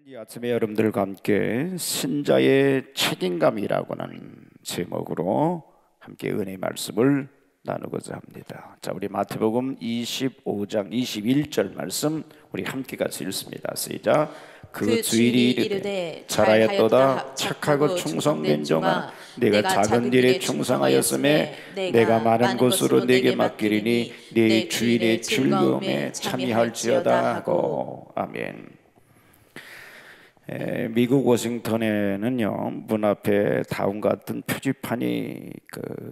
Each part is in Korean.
이 아침에 여러분들과 함께 신자의 책임감이라고는 제목으로 함께 은혜의 말씀을 나누고자 합니다. 자, 우리 마태복음 25장 21절 말씀 우리 함께 같이 읽습니다. 시작. 그 주일이 이르되 잘하였도다 착하고 충성된 종아, 내가 작은 일에 충성하였음에 내가 많은 것으로 내게 맡기리니 네 주일의 즐거움에 참여할지어다 하고. 아멘. 미국 워싱턴에는요, 문 앞에 다음과 같은 표지판이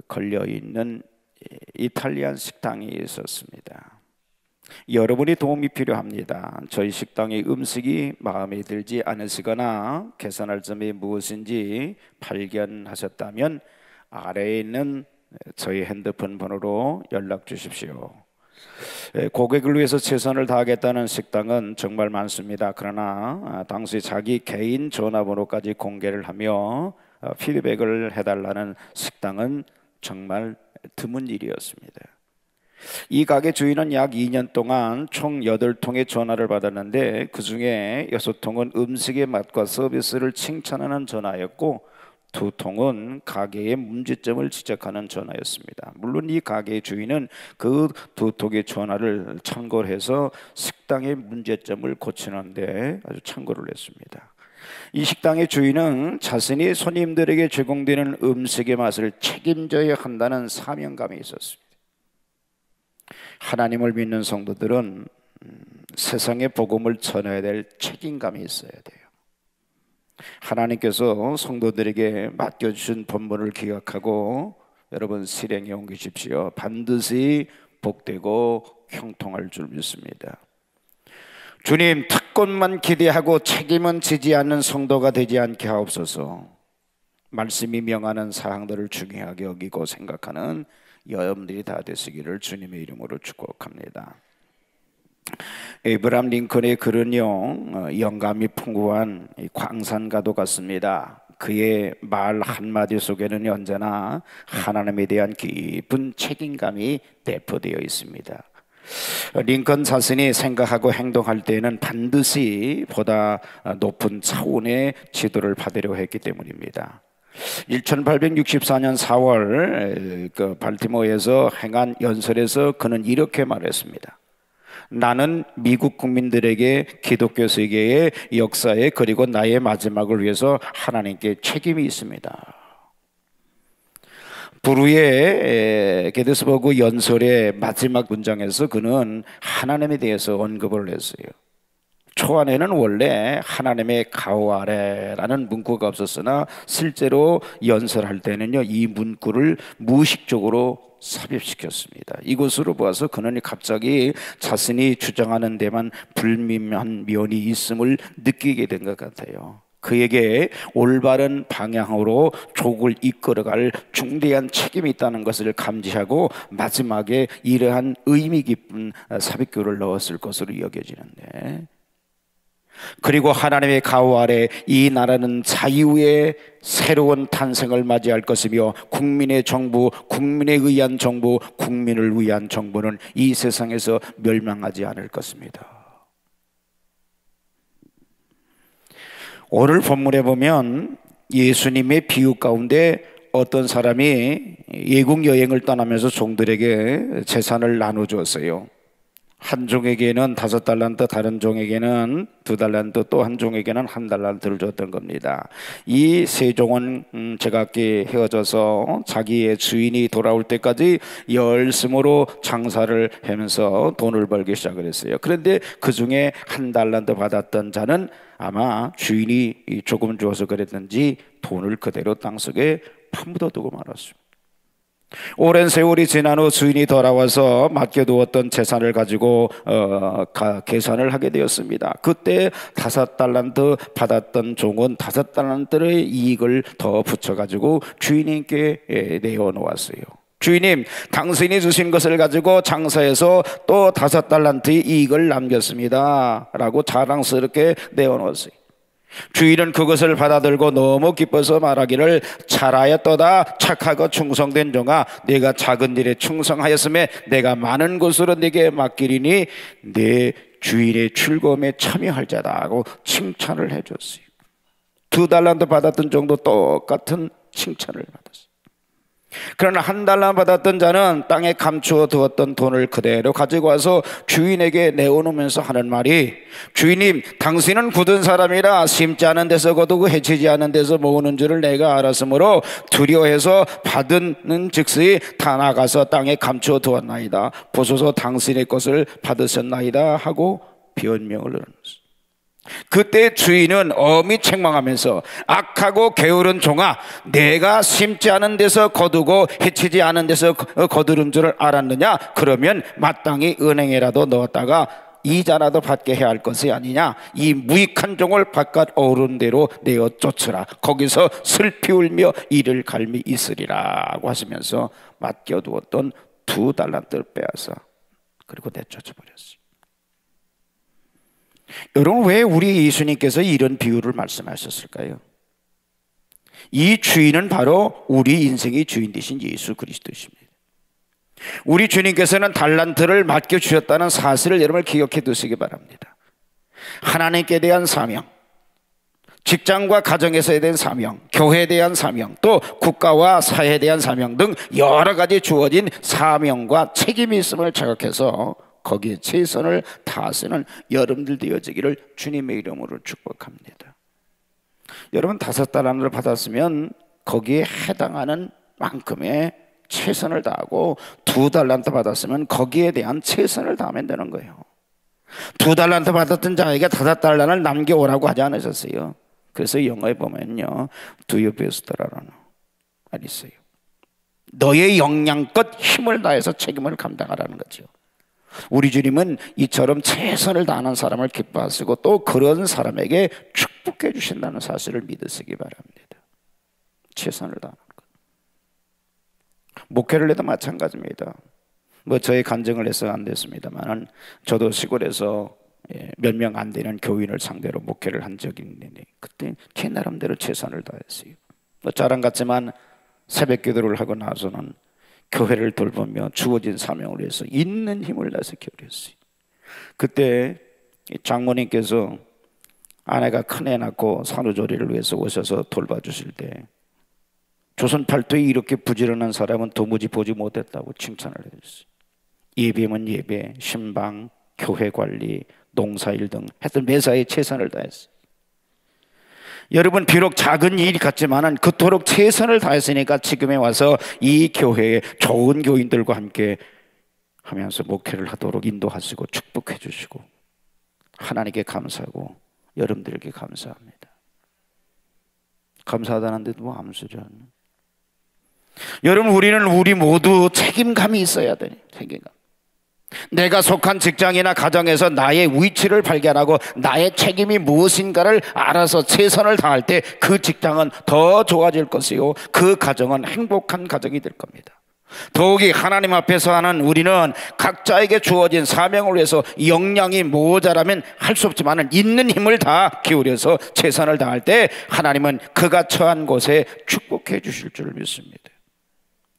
걸려 있는 이탈리안 식당이 있었습니다. 여러분이 도움이 필요합니다. 저희 식당의 음식이 마음에 들지 않으시거나 개선할 점이 무엇인지 발견하셨다면 아래에 있는 저희 핸드폰 번호로 연락 주십시오. 고객을 위해서 최선을 다하겠다는 식당은 정말 많습니다. 그러나 당시 자기 개인 전화번호까지 공개를 하며 피드백을 해달라는 식당은 정말 드문 일이었습니다. 이 가게 주인은 약 2년 동안 총 8통의 전화를 받았는데 그 중에 6통은 음식의 맛과 서비스를 칭찬하는 전화였고 2통은 가게의 문제점을 지적하는 전화였습니다. 물론 이 가게의 주인은 그 2통의 전화를 참고를 해서 식당의 문제점을 고치는데 아주 참고를 했습니다. 이 식당의 주인은 자신이 손님들에게 제공되는 음식의 맛을 책임져야 한다는 사명감이 있었습니다. 하나님을 믿는 성도들은 세상의 복음을 전해야 될 책임감이 있어야 돼요. 하나님께서 성도들에게 맡겨주신 본분을 기억하고 여러분 실행에 옮기십시오. 반드시 복되고 형통할 줄 믿습니다. 주님, 특권만 기대하고 책임은 지지 않는 성도가 되지 않게 하옵소서. 말씀이 명하는 사항들을 중요하게 여기고 생각하는 여러분들이 다 되시기를 주님의 이름으로 축복합니다. 에이브람 링컨의 글은요, 영감이 풍부한 광산가도 같습니다. 그의 말 한마디 속에는 언제나 하나님에 대한 깊은 책임감이 내포되어 있습니다. 링컨 자신이 생각하고 행동할 때에는 반드시 보다 높은 차원의 지도를 받으려 했기 때문입니다. 1864년 4월 발티모어에서 행한 연설에서 그는 이렇게 말했습니다. 나는 미국 국민들에게 기독교 세계의 역사에 그리고 나의 마지막을 위해서 하나님께 책임이 있습니다. 부르의 게데스버그 연설의 마지막 문장에서 그는 하나님에 대해서 언급을 했어요. 초안에는 원래 하나님의 가호 아래라는 문구가 없었으나 실제로 연설할 때는요, 이 문구를 무의식적으로 삽입시켰습니다. 이것으로 보아서 그는 갑자기 자신이 주장하는 데만 불미한 면이 있음을 느끼게 된 것 같아요. 그에게 올바른 방향으로 족을 이끌어갈 중대한 책임이 있다는 것을 감지하고 마지막에 이러한 의미 깊은 삽입교를 넣었을 것으로 여겨지는데, 그리고 하나님의 가호 아래 이 나라는 자유의 새로운 탄생을 맞이할 것이며 국민의 정부, 국민에 의한 정부, 국민을 위한 정부는 이 세상에서 멸망하지 않을 것입니다. 오늘 본문에 보면 예수님의 비유 가운데 어떤 사람이 외국 여행을 떠나면서 종들에게 재산을 나눠주었어요. 한 종에게는 5달란트, 다른 종에게는 2달란트, 또 한 종에게는 1달란트를 줬던 겁니다. 이 세 종은 제각기 헤어져서 자기의 주인이 돌아올 때까지 열심으로 장사를 하면서 돈을 벌기 시작을 했어요. 그런데 그 중에 1달란트 받았던 자는 아마 주인이 조금 주어서 그랬든지 돈을 그대로 땅속에 파묻어두고 말았습니다. 오랜 세월이 지난 후 주인이 돌아와서 맡겨두었던 재산을 가지고 계산을 하게 되었습니다. 그때 5달란트 받았던 종은 5달란트의 이익을 더 붙여가지고 주인님께 내어놓았어요. 주인님, 당신이 주신 것을 가지고 장사해서 또 5달란트의 이익을 남겼습니다 라고 자랑스럽게 내어놓았어요. 주인은 그것을 받아들고 너무 기뻐서 말하기를 잘하였도다 착하고 충성된 종아, 내가 작은 일에 충성하였음에 내가 많은 것으로 네게 맡기리니 네 주인의 즐거움에 참여할 자다 하고 칭찬을 해줬어요. 2달란트 받았던 정도 똑같은 칭찬을 받았어요. 그러나 1달란트 받았던 자는 땅에 감추어 두었던 돈을 그대로 가지고 와서 주인에게 내어놓으면서 하는 말이, 주인님, 당신은 굳은 사람이라 심지 않은 데서 거두고 해치지 않은 데서 모으는 줄을 내가 알았으므로 두려워해서 받은 즉시 다 나가서 땅에 감추어 두었나이다. 보소서 당신의 것을 받으셨나이다 하고 변명을 하면서, 그때 주인은 엄히 책망하면서, 악하고 게으른 종아, 내가 심지 않은 데서 거두고 해치지 않은 데서 거두는 줄을 알았느냐? 그러면 마땅히 은행에라도 넣었다가 이자라도 받게 해야 할 것이 아니냐? 이 무익한 종을 바깥 어른 대로 내어 쫓으라. 거기서 슬피 울며 이를 갈미 있으리라고 하시면서 맡겨두었던 2달란트를 빼앗아 그리고 내쫓아버렸어요. 여러분, 왜 우리 예수님께서 이런 비유를 말씀하셨을까요? 이 주인은 바로 우리 인생의 주인 되신 예수 그리스도십니다. 우리 주님께서는 달란트를 맡겨주셨다는 사실을 여러분 기억해 두시기 바랍니다. 하나님께 대한 사명, 직장과 가정에서에 대한 사명, 교회에 대한 사명, 또 국가와 사회에 대한 사명 등 여러 가지 주어진 사명과 책임이 있음을 자각해서 거기에 최선을 다하시는 여러분들 되어지기를 주님의 이름으로 축복합니다. 여러분, 5달란트를 받았으면 거기에 해당하는 만큼의 최선을 다하고, 2달란트 받았으면 거기에 대한 최선을 다하면 되는 거예요. 2달란트 받았던 자에게 5달란트를 남겨오라고 하지 않으셨어요. 그래서 영어에 보면요, Do your best라는 말이 있어요. 너의 역량껏 힘을 다해서 책임을 감당하라는 거죠. 우리 주님은 이처럼 최선을 다하는 사람을 기뻐하시고 또 그런 사람에게 축복해 주신다는 사실을 믿으시기 바랍니다. 최선을 다하는 것. 목회를 해도 마찬가지입니다. 저의 간증을 해서 안 됐습니다만, 저도 시골에서 몇 명 안 되는 교인을 상대로 목회를 한 적이 있는데, 그때 제 나름대로 최선을 다했어요. 자랑 같지만 새벽 기도를 하고 나서는 교회를 돌보며 주어진 사명을 위해서 있는 힘을 다해서 기울였어요. 그때 장모님께서 아내가 큰애 낳고 산후조리를 위해서 오셔서 돌봐주실 때, 조선 팔도에 이렇게 부지런한 사람은 도무지 보지 못했다고 칭찬을 해주셨어요. 예배면 예배, 신방, 교회 관리, 농사일 등 하여튼 매사에 최선을 다했어요. 여러분, 비록 작은 일 같지만은 그토록 최선을 다했으니까 지금에 와서 이 교회에 좋은 교인들과 함께 하면서 목회를 하도록 인도하시고 축복해 주시고, 하나님께 감사하고 여러분들에게 감사합니다. 감사하다는데도 뭐 암수죠. 여러분, 우리 모두 책임감이 있어야 돼요. 책임감. 내가 속한 직장이나 가정에서 나의 위치를 발견하고 나의 책임이 무엇인가를 알아서 최선을 다할 때 그 직장은 더 좋아질 것이요, 그 가정은 행복한 가정이 될 겁니다. 더욱이 하나님 앞에서 하는 우리는 각자에게 주어진 사명을 위해서 역량이 모자라면 할 수 없지만 있는 힘을 다 기울여서 최선을 다할 때 하나님은 그가 처한 곳에 축복해 주실 줄 믿습니다.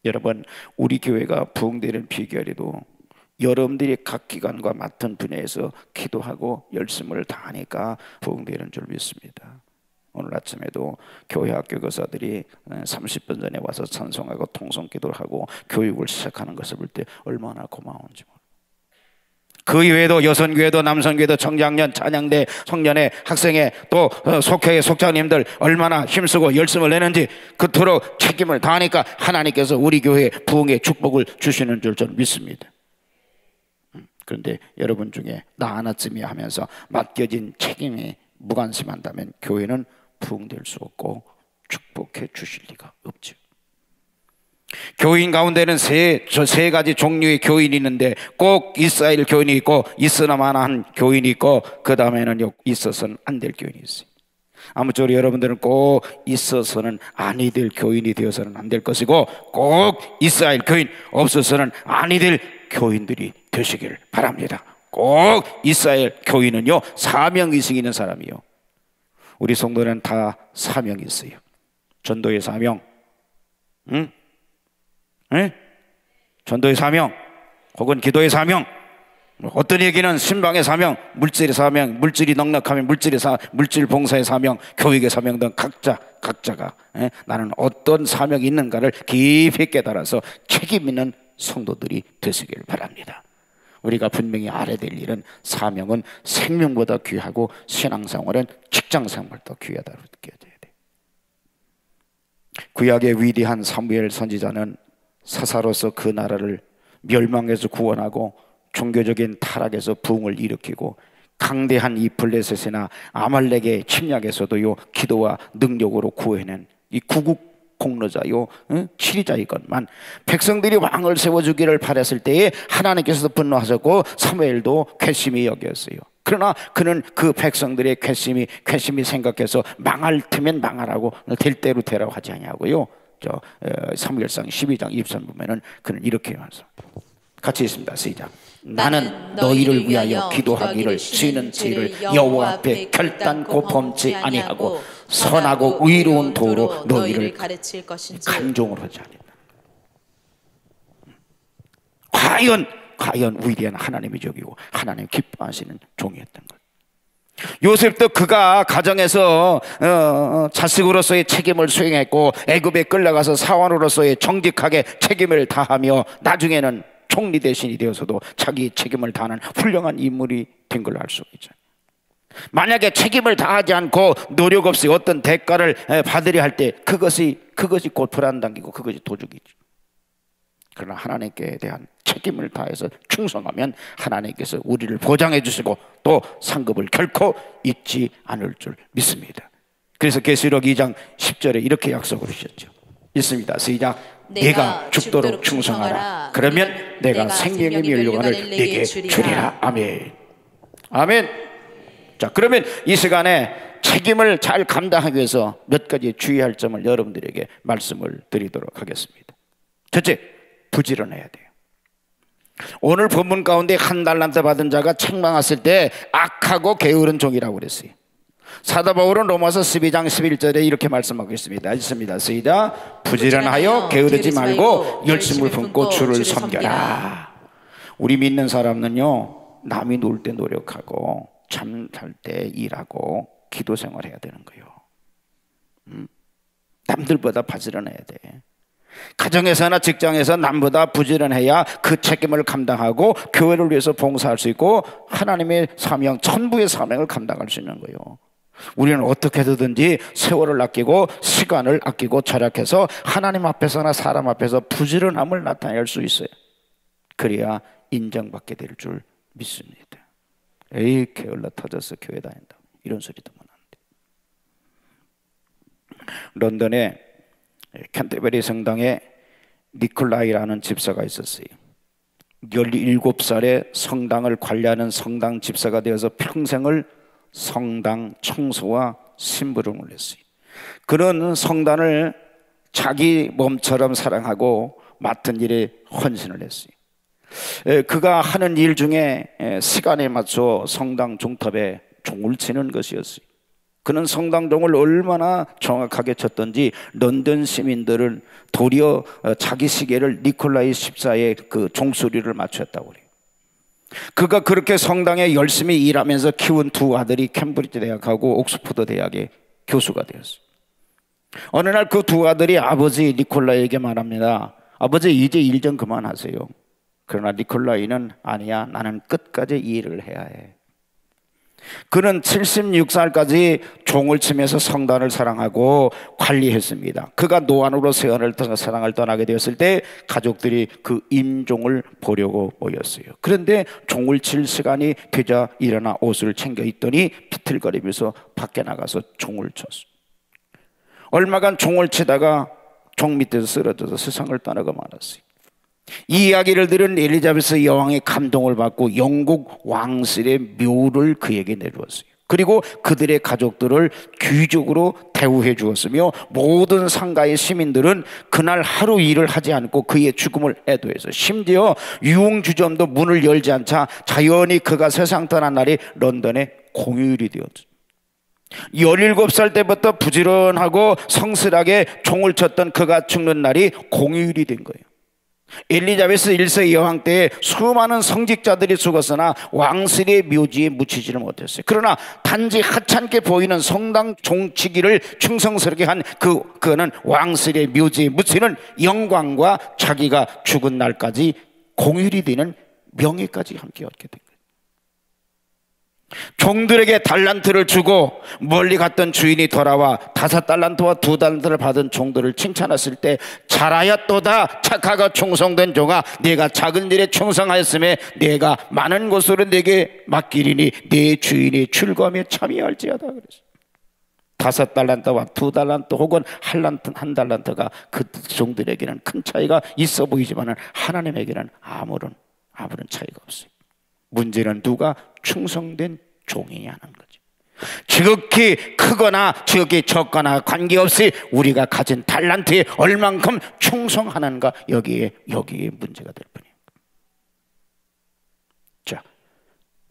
여러분, 우리 교회가 부흥되는 비결에도 여러분들이 각 기관과 맡은 분야에서 기도하고 열심을 다하니까 부흥되는 줄 믿습니다. 오늘 아침에도 교회 학교 교사들이 30분 전에 와서 찬송하고 통성기도를 하고 교육을 시작하는 것을 볼 때 얼마나 고마운지 모릅니다. 그 이외에도 여성교회도 남성교회도 청장년, 찬양대, 청년회, 학생회, 또 속회의 속장님들 얼마나 힘쓰고 열심을 내는지 그토록 책임을 다하니까 하나님께서 우리 교회에 부흥의 축복을 주시는 줄 저는 믿습니다. 그런데 여러분 중에 나 하나쯤이 하면서 맡겨진 책임에 무관심한다면 교회는 부흥될 수 없고 축복해 주실 리가 없죠. 교인 가운데는 세 가지 종류의 교인이 있는데 꼭 있어야 할 교인이 있고 있으나마나한 교인이 있고 그 다음에는 있어서는 안 될 교인이 있어요. 아무쪼록 여러분들은 꼭 있어서는 아니 될 교인이 되어서는 안 될 것이고 꼭 있어야 할 교인, 없어서는 아니 될 교인들이 되시길 바랍니다. 꼭 있어야 할 교인은요, 사명의식이 있는 사람이요. 우리 성도는 다 사명이 있어요. 전도의 사명, 전도의 사명, 혹은 기도의 사명, 어떤 얘기는 신방의 사명, 물질의 사명, 물질이 넉넉하면 물질 봉사의 사명, 교육의 사명 등 각자가 나는 어떤 사명이 있는가를 깊이 깨달아서 책임 있는 성도들이 되시길 바랍니다. 우리가 분명히 알아야 될 일은 사명은 생명보다 귀하고 신앙생활은 직장생활보다 귀하다고 느껴져야 돼. 구약의 위대한 사무엘 선지자는 사사로서 그 나라를 멸망에서 구원하고 종교적인 타락에서 부흥을 일으키고 강대한 이 블레셋이나 아말렉의 침략에서도요 기도와 능력으로 구해낸 이 구국 공로자요 치리자이건만 백성들이 왕을 세워주기를 바랬을 때에 하나님께서도 분노하셨고 사무엘도 괘씸히 여겼어요. 그러나 그는 그 백성들의 괘씸히 생각해서 망할 테면 망하라고 될 대로 되라고 하지 아니하고요. 사무엘상 12장 23 보면은 그는 이렇게 말씀. 같이 있습니다. 시작. 나는 너희를 위하여 기도하기를 주는 죄를 여호와 앞에 결단코 범치 아니하고 선하고 의로운 도로 너희를 가르칠 것인지 간종으로 하지 아니한다. 과연 위대한 하나님의 적이고 하나님 기뻐하시는 종이었던 것. 요셉도 그가 가정에서 자식으로서의 책임을 수행했고 애굽에 끌려가서 사원으로서의 정직하게 책임을 다하며 나중에는 총리 대신이 되어서도 자기 책임을 다하는 훌륭한 인물이 된 걸로 알 수 있죠. 만약에 책임을 다하지 않고 노력 없이 어떤 대가를 받으려 할 때 그것이 곧 불안당기고 그것이 도둑이죠. 그러나 하나님께 대한 책임을 다해서 충성하면 하나님께서 우리를 보장해 주시고 또 상급을 결코 잊지 않을 줄 믿습니다. 그래서 계시록 2장 10절에 이렇게 약속을 하셨죠. 있습니다. 시작. 내가 죽도록 충성하라. 그러면 내가 생명의 면류관을 네게 주리라. 아멘. 아멘. 자, 그러면 이 시간에 책임을 잘 감당하기 위해서 몇 가지 주의할 점을 여러분들에게 말씀을 드리도록 하겠습니다. 첫째, 부지런해야 돼요. 오늘 본문 가운데 한 달란트 받은 자가 책망했을 때 악하고 게으른 종이라고 그랬어요. 사도 바울은 로마서 12장 11절에 이렇게 말씀하고 있습니다. 읽습니다. 시작. 부지런하여 게으르지 말고 열심을 품고 주를 섬겨라. 우리 믿는 사람은요, 남이 놀 때 노력하고 잠잘 때 일하고 기도 생활해야 되는 거예요. 남들보다 부지런해야 돼. 가정에서나 직장에서 남보다 부지런해야 그 책임을 감당하고 교회를 위해서 봉사할 수 있고 하나님의 사명, 천부의 사명을 감당할 수 있는 거예요. 우리는 어떻게 해서든지 세월을 아끼고 시간을 아끼고 절약해서 하나님 앞에서나 사람 앞에서 부지런함을 나타낼 수 있어요. 그래야 인정받게 될 줄 믿습니다. 에이, 게을러 터져서 교회 다닌다, 이런 소리 듣면 안 돼. 런던에 캔터베리 성당에 니콜라이라는 집사가 있었어요. 17살에 성당을 관리하는 성당 집사가 되어서 평생을 성당 청소와 심부름을 했어요. 그는 성단을 자기 몸처럼 사랑하고 맡은 일에 헌신을 했어요. 그가 하는 일 중에 시간에 맞춰 성당 종탑에 종을 치는 것이었어요. 그는 성당종을 얼마나 정확하게 쳤던지 런던 시민들은 도리어 자기 시계를 니콜라이 집사의 그 종소리를 맞췄다고 그래요. 그가 그렇게 성당에 열심히 일하면서 키운 두 아들이 캠브리지 대학하고 옥스퍼드 대학의 교수가 되었어요. 어느 날 그 두 아들이 아버지 니콜라이에게 말합니다. 아버지, 이제 일 좀 그만하세요. 그러나 니콜라이는 아니야, 나는 끝까지 이 일을 해야 해. 그는 76살까지 종을 치면서 성단을 사랑하고 관리했습니다. 그가 노안으로 사랑을 떠나게 되었을 때 가족들이 그 임종을 보려고 모였어요. 그런데 종을 칠 시간이 되자 일어나 옷을 챙겨 입더니 비틀거리면서 밖에 나가서 종을 쳤어요. 얼마간 종을 치다가 종 밑에서 쓰러져서 세상을 떠나고 말았어요. 이 이야기를 들은 엘리자베스 여왕의 감동을 받고 영국 왕실의 묘를 그에게 내주었어요. 그리고 그들의 가족들을 귀족으로 대우해 주었으며 모든 상가의 시민들은 그날 하루 일을 하지 않고 그의 죽음을 애도해서 심지어 유흥주점도 문을 열지 않자 자연히 그가 세상 떠난 날이 런던의 공휴일이 되었죠. 17살 때부터 부지런하고 성실하게 종을 쳤던 그가 죽는 날이 공휴일이 된 거예요. 엘리자베스 1세 여왕 때에 수많은 성직자들이 죽었으나 왕실의 묘지에 묻히지를 못했어요. 그러나 단지 하찮게 보이는 성당 종치기를 충성스럽게 한 그는 왕실의 묘지에 묻히는 영광과 자기가 죽은 날까지 공휴일이 되는 명예까지 함께 얻게 된 거예요. 종들에게 달란트를 주고 멀리 갔던 주인이 돌아와 5달란트와 2달란트를 받은 종들을 칭찬했을 때, 잘하였도다 착하고 충성된 종아, 내가 작은 일에 충성하였음에 내가 많은 것으로 내게 맡기리니 내 주인이 즐거움에 참여할지어다 그랬어요. 5달란트와 2달란트 혹은 한 달란트가 그 종들에게는 큰 차이가 있어 보이지만 하나님에게는 아무런 차이가 없어요. 문제는 누가 충성된 종이냐는 거죠. 지극히 크거나 지극히 적거나 관계없이 우리가 가진 달란트에 얼만큼 충성하는가, 여기에 문제가 될 뿐이에요. 자,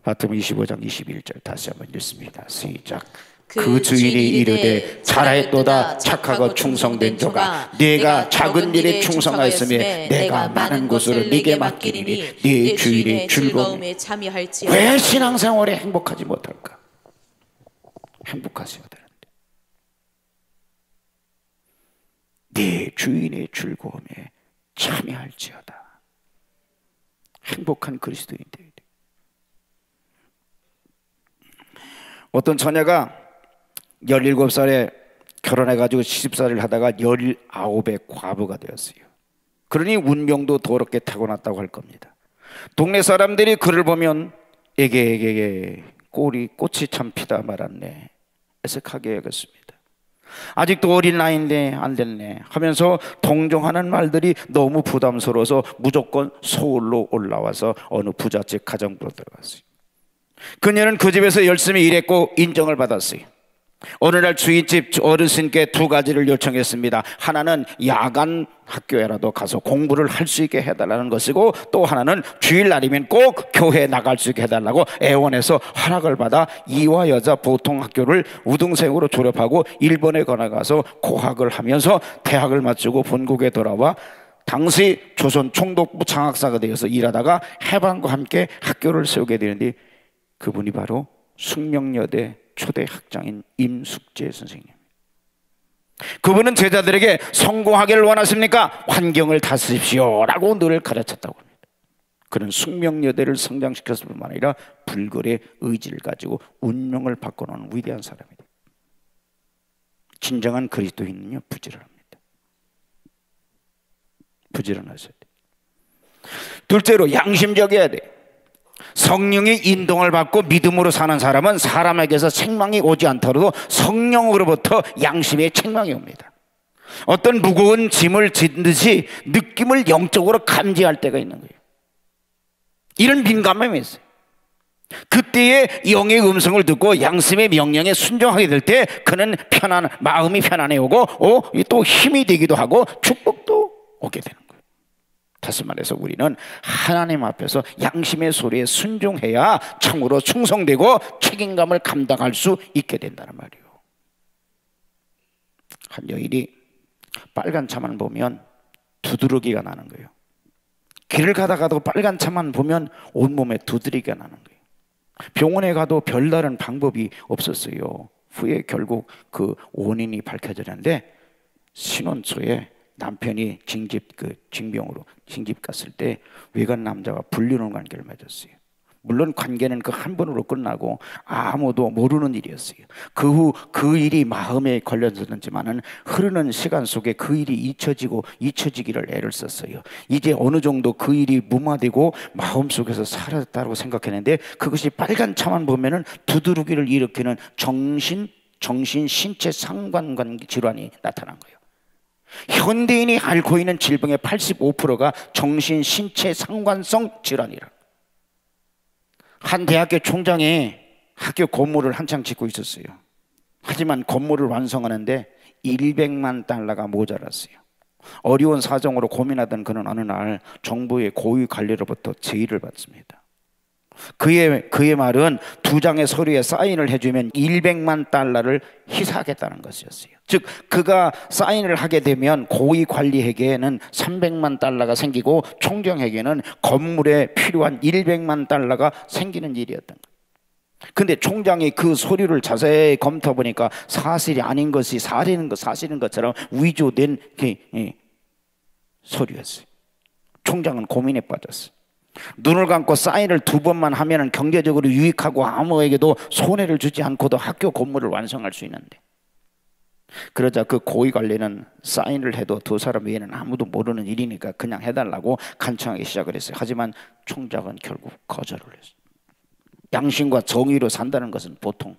마태복음 25장 21절 다시 한번 읽습니다. 시작. 그 주인이 이르되 잘하였도다 착하고 충성된 종아, 네가 작은 일에 충성하였으며 내가 많은 것으로 네게 맡기리니 네 주인의 즐거움에 참여할지어다. 왜 신앙생활에 행복하지 못할까? 행복하셔야 되는데. 네 주인의 즐거움에 참여할지어다. 행복한 그리스도인 되어야 돼. 어떤 처녀가 17살에 결혼해가지고 시집살이를 하다가 19의 과부가 되었어요. 그러니 운명도 더럽게 타고났다고 할 겁니다. 동네 사람들이 그를 보면 에게 꽃이 참 피다 말았네, 애석하게 여겼습니다. 아직도 어린 나이인데 안 됐네 하면서 동정하는 말들이 너무 부담스러워서 무조건 서울로 올라와서 어느 부잣집 가정부로 들어갔어요. 그녀는 그 집에서 열심히 일했고 인정을 받았어요. 어느 날 주인집 어르신께 2가지를 요청했습니다. 하나는 야간 학교에라도 가서 공부를 할 수 있게 해달라는 것이고, 또 하나는 주일날이면 꼭 교회에 나갈 수 있게 해달라고 애원해서 허락을 받아 이화 여자 보통학교를 우등생으로 졸업하고 일본에 건너가서 고학을 하면서 대학을 마치고 본국에 돌아와 당시 조선 총독부 장학사가 되어서 일하다가 해방과 함께 학교를 세우게 되는데, 그분이 바로 숙명여대 초대 학장인 임숙재 선생님. 그분은 제자들에게 성공하기를 원하십니까? 환경을 다스립시오 라고 늘 가르쳤다고 합니다. 그는 숙명여대를 성장시켰을 뿐만 아니라 불굴의 의지를 가지고 운명을 바꿔놓은 위대한 사람이다. 진정한 그리스도인은요, 부지런합니다. 부지런하셔야 돼요. 둘째로 양심적이어야 돼요. 성령의 인동을 받고 믿음으로 사는 사람은 사람에게서 책망이 오지 않더라도 성령으로부터 양심의 책망이 옵니다. 어떤 무거운 짐을 짓듯이 느낌을 영적으로 감지할 때가 있는 거예요. 이런 민감함이 있어요. 그때의 영의 음성을 듣고 양심의 명령에 순종하게 될 때 그는 마음이 편안해 오고 또 힘이 되기도 하고 축복도 오게 되는 거예요. 다시 말해서 우리는 하나님 앞에서 양심의 소리에 순종해야 참으로 충성되고 책임감을 감당할 수 있게 된다는 말이에요. 한 여인이 빨간 차만 보면 두드러기가 나는 거예요. 길을 가다가도 빨간 차만 보면 온몸에 두드러기가 나는 거예요. 병원에 가도 별다른 방법이 없었어요. 후에 결국 그 원인이 밝혀졌는데, 신혼초에 남편이 징병으로 징집 갔을 때 외간 남자와 불륜의 관계를 맺었어요. 물론 관계는 그 한 번으로 끝나고 아무도 모르는 일이었어요. 그 후 그 일이 마음에 걸려졌는지만은 흐르는 시간 속에 그 일이 잊혀지기를 애를 썼어요. 이제 어느 정도 그 일이 무마되고 마음속에서 사라졌다고 생각했는데, 그것이 빨간 차만 보면은 두드러기를 일으키는 정신 신체 상관관계 질환이 나타난 거예요. 현대인이 앓고 있는 질병의 85%가 정신 신체 상관성 질환이라. 한 대학교 총장이 학교 건물을 한창 짓고 있었어요. 하지만 건물을 완성하는데 100만 달러가 모자랐어요. 어려운 사정으로 고민하던 그는 어느 날 정부의 고위 관리로부터 제의를 받습니다. 그의 말은 2장의 서류에 사인을 해주면 100만 달러를 희사하겠다는 것이었어요. 즉 그가 사인을 하게 되면 고위 관리에게는 300만 달러가 생기고 총장에게는 건물에 필요한 100만 달러가 생기는 일이었던 거예요. 근데 총장이 그 서류를 자세히 검토해 보니까 사실이 아닌 것이 사실인 것처럼 위조된 서류였어요. 총장은 고민에 빠졌어요. 눈을 감고 사인을 2번만 하면 경제적으로 유익하고 아무에게도 손해를 주지 않고도 학교 건물을 완성할 수 있는데, 그러자 그 고위 관리는 사인을 해도 2사람 외에는 아무도 모르는 일이니까 그냥 해달라고 간청하기 시작을 했어요. 하지만 총장은 결국 거절을 했어요. 양심과 정의로 산다는 것은 보통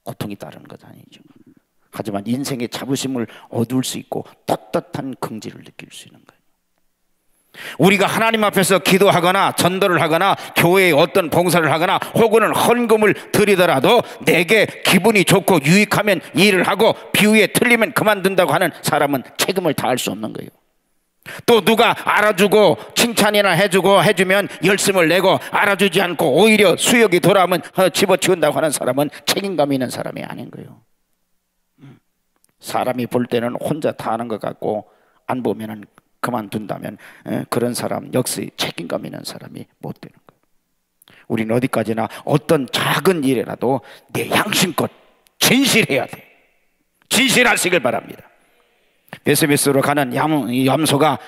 고통이 따르는 것 아니죠. 하지만 인생의 자부심을 얻을 수 있고 떳떳한 긍지를 느낄 수 있는 거예요. 우리가 하나님 앞에서 기도하거나 전도를 하거나 교회에 어떤 봉사를 하거나 혹은 헌금을 드리더라도 내게 기분이 좋고 유익하면 일을 하고 비유에 틀리면 그만둔다고 하는 사람은 책임을 다할 수 없는 거예요. 또 누가 알아주고 칭찬이나 해주면 열심을 내고 알아주지 않고 오히려 수욕이 돌아오면 집어치운다고 하는 사람은 책임감 있는 사람이 아닌 거예요. 사람이 볼 때는 혼자 다 하는 것 같고 안 보면은 그만둔다면 그런 사람 역시 책임감 있는 사람이 못 되는 거예요. 우리는 어디까지나 어떤 작은 일이라도 내 양심껏 진실해야 돼. 진실하시길 바랍니다. 베스베스로 가는 염소가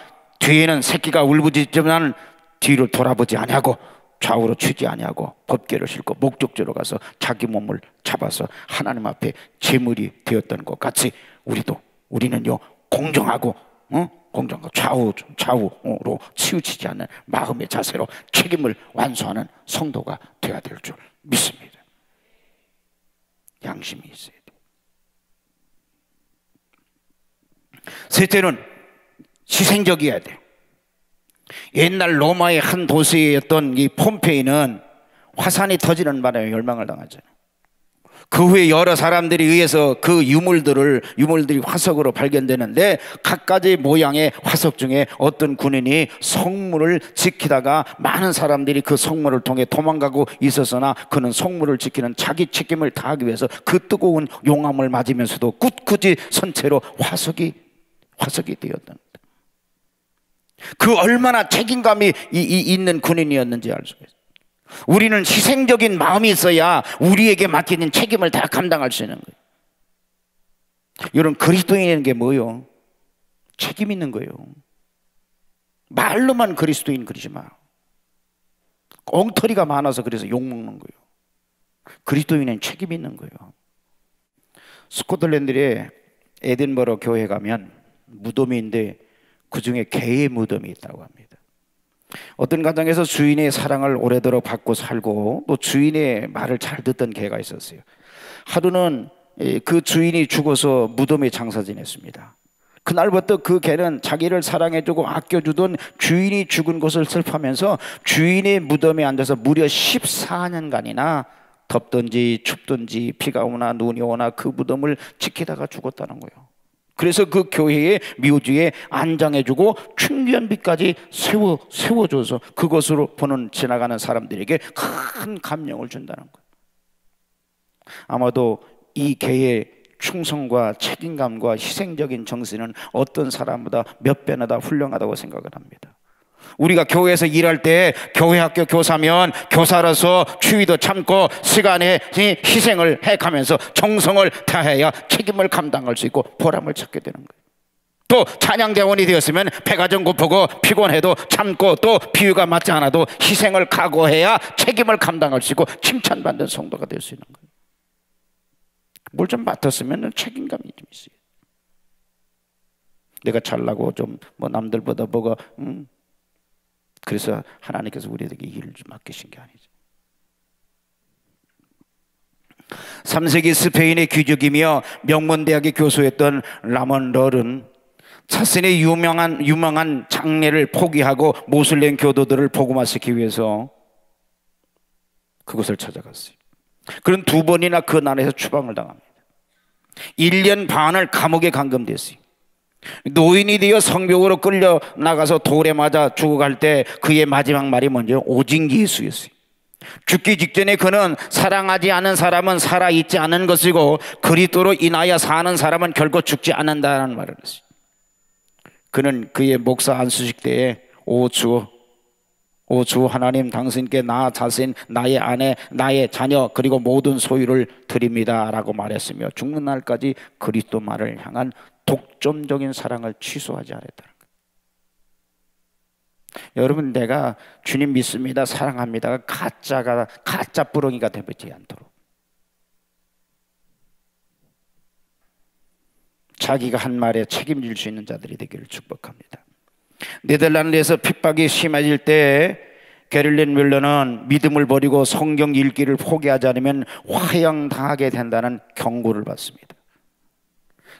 뒤에는 새끼가 울부짖지만 뒤를 돌아보지 아니하고 좌우로 치지 아니하고 법궤를 싣고 목적지로 가서 자기 몸을 잡아서 하나님 앞에 제물이 되었던 것 같이 우리는요 공정하고 좌우로 치우치지 않는 마음의 자세로 책임을 완수하는 성도가 되어야 될 줄 믿습니다. 양심이 있어야 돼요. 셋째는 희생적이어야 돼요. 옛날 로마의 한 도시였던 이 폼페이는 화산이 터지는 바람에 멸망을 당하잖아요. 그 후에 여러 사람들이 의해서 그 유물들이 화석으로 발견되는데 각가지 모양의 화석 중에 어떤 군인이 성물을 지키다가 많은 사람들이 그 성물을 통해 도망가고 있었으나 그는 성물을 지키는 자기 책임을 다하기 위해서 그 뜨거운 용암을 맞으면서도 꿋꿋이 선 채로 화석이 되었던, 그 얼마나 책임감이 있는 군인이었는지 알 수가 있어요. 우리는 희생적인 마음이 있어야 우리에게 맡겨진 책임을 다 감당할 수 있는 거예요. 여러분, 그리스도인이라는 게 뭐예요? 책임 있는 거예요. 말로만 그리스도인 그러지 마. 엉터리가 많아서 그래서 욕먹는 거예요. 그리스도인은 책임 있는 거예요. 스코틀랜드의 에든버러 교회 가면 무덤이 있는데 그 중에 개의 무덤이 있다고 합니다. 어떤 가정에서 주인의 사랑을 오래도록 받고 살고 또 주인의 말을 잘 듣던 개가 있었어요. 하루는 그 주인이 죽어서 무덤에 장사 지냈습니다. 그날부터 그 개는 자기를 사랑해주고 아껴주던 주인이 죽은 것을 슬퍼하면서 주인의 무덤에 앉아서 무려 14년간이나 덥든지 춥든지 비가 오나 눈이 오나 그 무덤을 지키다가 죽었다는 거예요. 그래서 그 교회의 묘지에 안장해주고 충전비까지 세워줘서 그것으로 보는 지나가는 사람들에게 큰 감명을 준다는 거예요. 아마도 이 개의 충성과 책임감과 희생적인 정신은 어떤 사람보다 몇 배나 더 훌륭하다고 생각을 합니다. 우리가 교회에서 일할 때 교회 학교 교사면 교사로서 추위도 참고 시간에 희생을 해가면서 정성을 다해야 책임을 감당할 수 있고 보람을 찾게 되는 거예요. 또 찬양대원이 되었으면 배가 좀 고프고 피곤해도 참고 또 비유가 맞지 않아도 희생을 각오해야 책임을 감당할 수 있고 칭찬받는 성도가 될 수 있는 거예요. 뭘 좀 맡았으면 책임감이 좀 있어요. 내가 잘나고 좀 뭐 남들보다 뭐가 그래서 하나님께서 우리에게 일을 좀 맡기신 게 아니죠. 3세기 스페인의 귀족이며 명문대학의 교수였던 라몬 럴은 자신의 유명한 장례를 포기하고 모슬렘 교도들을 복음화시키기 위해서 그곳을 찾아갔어요. 그런 2번이나 그 나라에서 추방을 당합니다. 1년 반을 감옥에 감금됐어요. 노인이 되어 성벽으로 끌려 나가서 돌에 맞아 죽어갈 때 그의 마지막 말이 뭔지 오직 예수였어요. 죽기 직전에 그는 사랑하지 않은 사람은 살아있지 않은 것이고 그리스도로 인하여 사는 사람은 결코 죽지 않는다는 말을 했어요. 그는 그의 목사 안수식 때에 오 주 하나님, 당신께 나 자신, 나의 아내, 나의 자녀 그리고 모든 소유를 드립니다 라고 말했으며 죽는 날까지 그리스도만을 향한 독점적인 사랑을 취소하지 않았다는 거예요. 여러분, 내가 주님 믿습니다, 사랑합니다가 가짜 부렁이가 되지 않도록 자기가 한 말에 책임질 수 있는 자들이 되기를 축복합니다. 네덜란드에서 핍박이 심해질 때 게릴린 뮬러는 믿음을 버리고 성경 읽기를 포기하지 않으면 화형당하게 된다는 경고를 받습니다.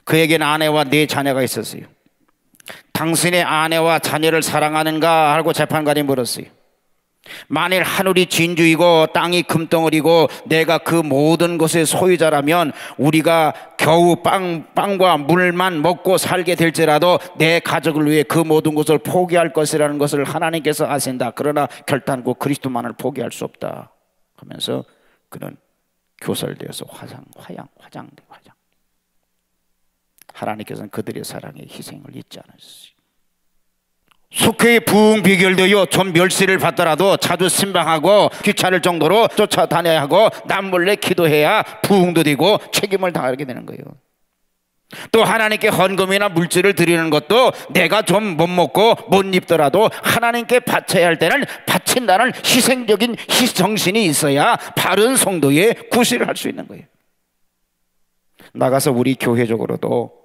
그에게는 아내와 4자녀가 있었어요. 당신의 아내와 자녀를 사랑하는가 하고 재판관이 물었어요. 만일 하늘이 진주이고 땅이 금덩어리고 내가 그 모든 것의 소유자라면 우리가 겨우 빵과 물만 먹고 살게 될지라도 내 가족을 위해 그 모든 것을 포기할 것이라는 것을 하나님께서 아신다. 그러나 결단코 그리스도만을 포기할 수 없다 하면서 그는 교살되어서 화장. 하나님께서는 그들의 사랑에 희생을 잊지 않으셨어요. 속회에 부흥 비결되어 좀 멸시를 받더라도 자주 신방하고 귀찮을 정도로 쫓아다녀야 하고 남몰래 기도해야 부흥도 되고 책임을 다하게 되는 거예요. 또 하나님께 헌금이나 물질을 드리는 것도 내가 좀 못 먹고 못 입더라도 하나님께 바쳐야 할 때는 바친다는 희생적인 정신이 있어야 바른 성도의 구실을 할 수 있는 거예요. 나가서 우리 교회적으로도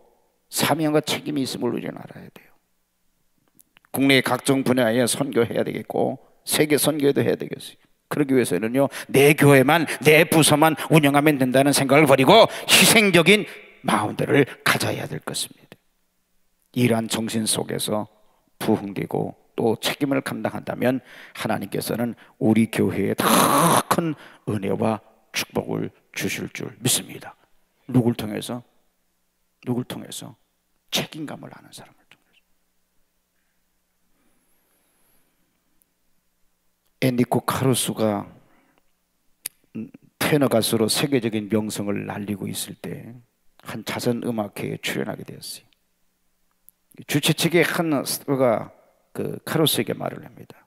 사명과 책임이 있음을 우리는 알아야 돼요. 국내의 각종 분야에 선교해야 되겠고 세계 선교도 해야 되겠어요. 그러기 위해서는요, 내 교회만 내 부서만 운영하면 된다는 생각을 버리고 희생적인 마음들을 가져야 될 것입니다. 이러한 정신 속에서 부흥되고 또 책임을 감당한다면 하나님께서는 우리 교회에 더 큰 은혜와 축복을 주실 줄 믿습니다. 누굴 통해서? 책임감을 아는 사람을 통해서. 엔리코 카루소가 테너 가수로 세계적인 명성을 날리고 있을 때 한 자선음악회에 출연하게 되었어요. 주최 측의 한 스타가 그 카루소에게 말을 합니다.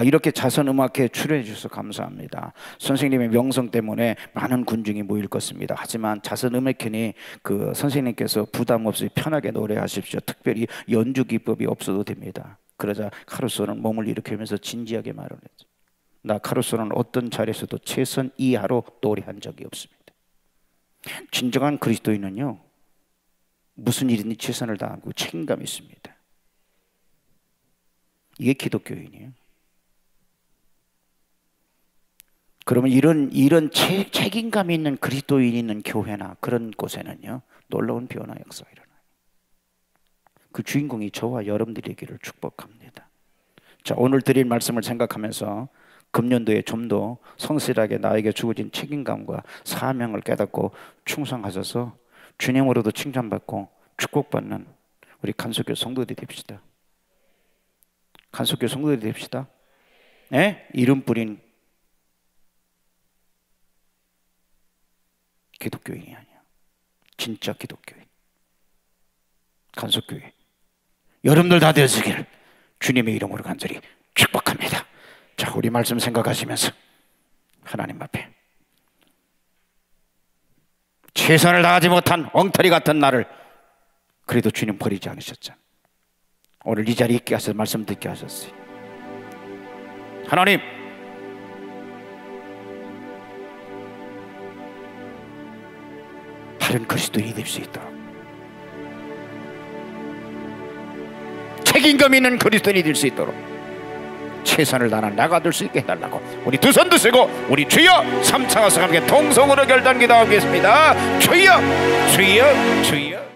이렇게 자선음악회에 출연해 주셔서 감사합니다. 선생님의 명성 때문에 많은 군중이 모일 것입니다. 하지만 자선음악회니 그 선생님께서 부담 없이 편하게 노래하십시오. 특별히 연주 기법이 없어도 됩니다. 그러자 카루소는 몸을 일으키면서 진지하게 말을 했죠. 나 카루소는 어떤 자리에서도 최선 이하로 노래한 적이 없습니다. 진정한 그리스도인은요, 무슨 일이든 최선을 다하고 책임감이 있습니다. 이게 기독교인이에요. 그러면 이런 책임감이 있는 그리스도인이 있는 교회나 그런 곳에는요, 놀라운 변화 역사가 일어나요. 그 주인공이 저와 여러분들에게를 축복합니다. 자, 오늘 드릴 말씀을 생각하면서 금년도에 좀 더 성실하게 나에게 주어진 책임감과 사명을 깨닫고 충성하셔서 주님으로도 칭찬받고 축복받는 우리 간속교 성도들이 됩시다. 간속교 성도들이 됩시다. 네? 이름 뿌린 기독교인이 아니야. 진짜 기독교인. 간속교회. 여러분들 다 되시기를 주님의 이름으로 간절히 축복합니다. 자, 우리 말씀 생각하시면서 하나님 앞에 최선을 다하지 못한 엉터리 같은 나를 그래도 주님 버리지 않으셨잖아요. 오늘 이 자리에 있게 하셔서 말씀 듣게 하셨어요. 하나님, 바른 그리스도인이 될 수 있도록, 책임감 있는 그리스도인이 될 수 있도록 최선을 다하는 나가 될 수 있게 해달라고 우리 두 손 드시고 우리 주여 삼창하서 함께 통성으로 결단 기도하겠습니다. 주여, 주여, 주여.